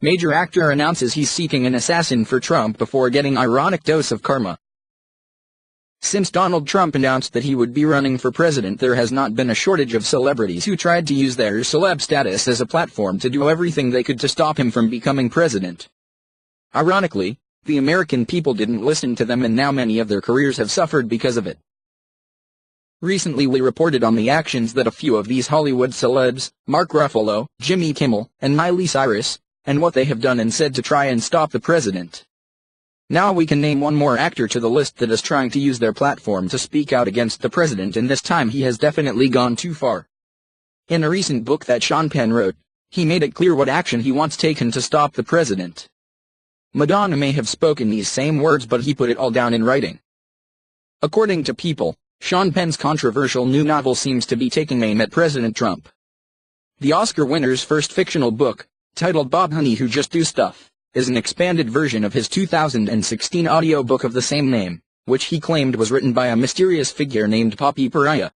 Major actor announces he's seeking an assassin for Trump before getting ironic dose of karma. Since Donald Trump announced that he would be running for president, there has not been a shortage of celebrities who tried to use their celeb status as a platform to do everything they could to stop him from becoming president. Ironically, the American people didn't listen to them, and now many of their careers have suffered because of it. Recently we reported on the actions that a few of these Hollywood celebs, Mark Ruffalo, Jimmy Kimmel, and Miley Cyrus, and what they have done and said to try and stop the president. Now we can name one more actor to the list that is trying to use their platform to speak out against the president, and this time he has definitely gone too far. In a recent book that Sean Penn wrote, he made it clear what action he wants taken to stop the president. Madonna may have spoken these same words, but he put it all down in writing. According to People, Sean Penn's controversial new novel seems to be taking aim at President Trump. The Oscar winner's first fictional book, titled Bob Honey Who Just Do Stuff, is an expanded version of his 2016 audiobook of the same name, which he claimed was written by a mysterious figure named Poppy Pariah.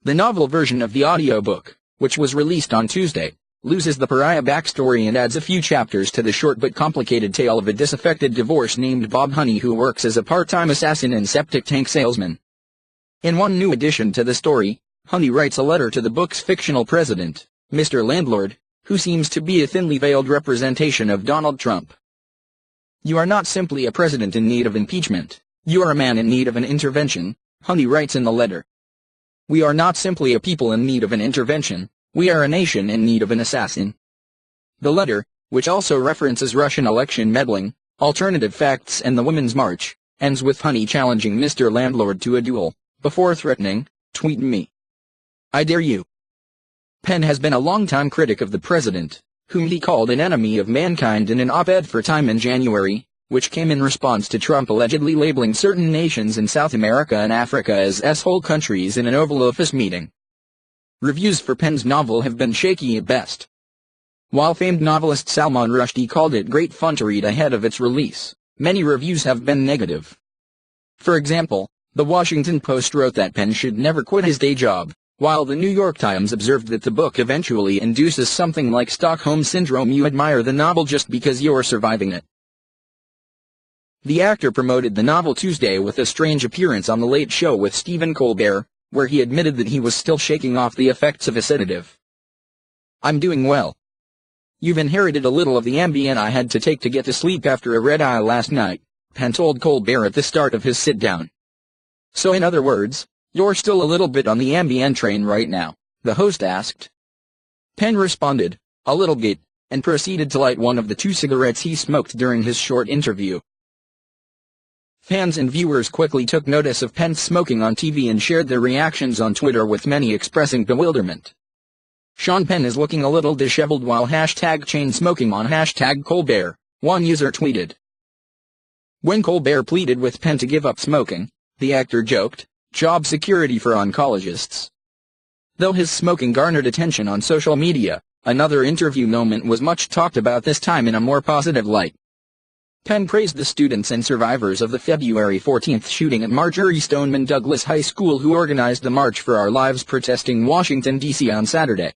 The novel version of the audiobook, which was released on Tuesday, loses the Pariah backstory and adds a few chapters to the short but complicated tale of a disaffected divorce named Bob Honey who works as a part-time assassin and septic tank salesman. In one new addition to the story, Honey writes a letter to the book's fictional president, Mr. Landlord, who seems to be a thinly veiled representation of Donald Trump. "You are not simply a president in need of impeachment, you are a man in need of an intervention," Honey writes in the letter. "We are not simply a people in need of an intervention, we are a nation in need of an assassin." The letter, which also references Russian election meddling, alternative facts and the Women's March, ends with Honey challenging Mr. Landlord to a duel, before threatening, "Tweet me. I dare you." Penn has been a longtime critic of the president, whom he called an enemy of mankind in an op-ed for Time in January, which came in response to Trump allegedly labeling certain nations in South America and Africa as S-hole countries in an Oval Office meeting. Reviews for Penn's novel have been shaky at best. While famed novelist Salman Rushdie called it great fun to read ahead of its release, many reviews have been negative. For example, The Washington Post wrote that Penn should never quit his day job, while the New York Times observed that the book eventually induces something like Stockholm Syndrome. You admire the novel just because you're surviving it. The actor promoted the novel Tuesday with a strange appearance on The Late Show with Stephen Colbert, where he admitted that he was still shaking off the effects of a sedative. "I'm doing well. You've inherited a little of the Ambien I had to take to get to sleep after a red-eye last night," Penn told Colbert at the start of his sit-down. "So in other words, you're still a little bit on the Ambien train right now?" the host asked. Penn responded, "A little bit," and proceeded to light one of the 2 cigarettes he smoked during his short interview. Fans and viewers quickly took notice of Penn smoking on TV and shared their reactions on Twitter, with many expressing bewilderment. "Sean Penn is looking a little disheveled while #chain smoking on #Colbert," one user tweeted. When Colbert pleaded with Penn to give up smoking, the actor joked, "Job security for oncologists." Though his smoking garnered attention on social media, another interview moment was much talked about, this time in a more positive light. Penn praised the students and survivors of the February 14th shooting at Marjory Stoneman Douglas High School who organized the March for Our Lives protesting Washington, D.C. on Saturday.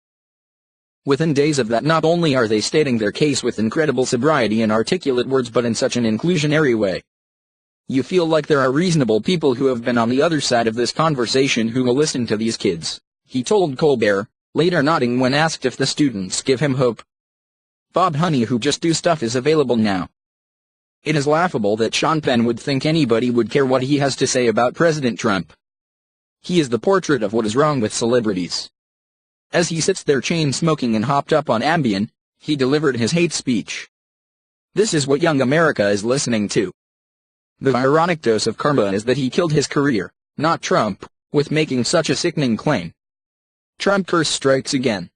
Within days of that, not only are they stating their case with incredible sobriety and articulate words, but in such an inclusionary way. "You feel like there are reasonable people who have been on the other side of this conversation who will listen to these kids," he told Colbert, later nodding when asked if the students give him hope. Bob Honey Who Just Do Stuff is available now. It is laughable that Sean Penn would think anybody would care what he has to say about President Trump. He is the portrait of what is wrong with celebrities. As he sits there chain smoking and hopped up on Ambien, he delivered his hate speech. This is what young America is listening to. The ironic dose of karma is that he killed his career, not Trump, with making such a sickening claim. Trump curse strikes again.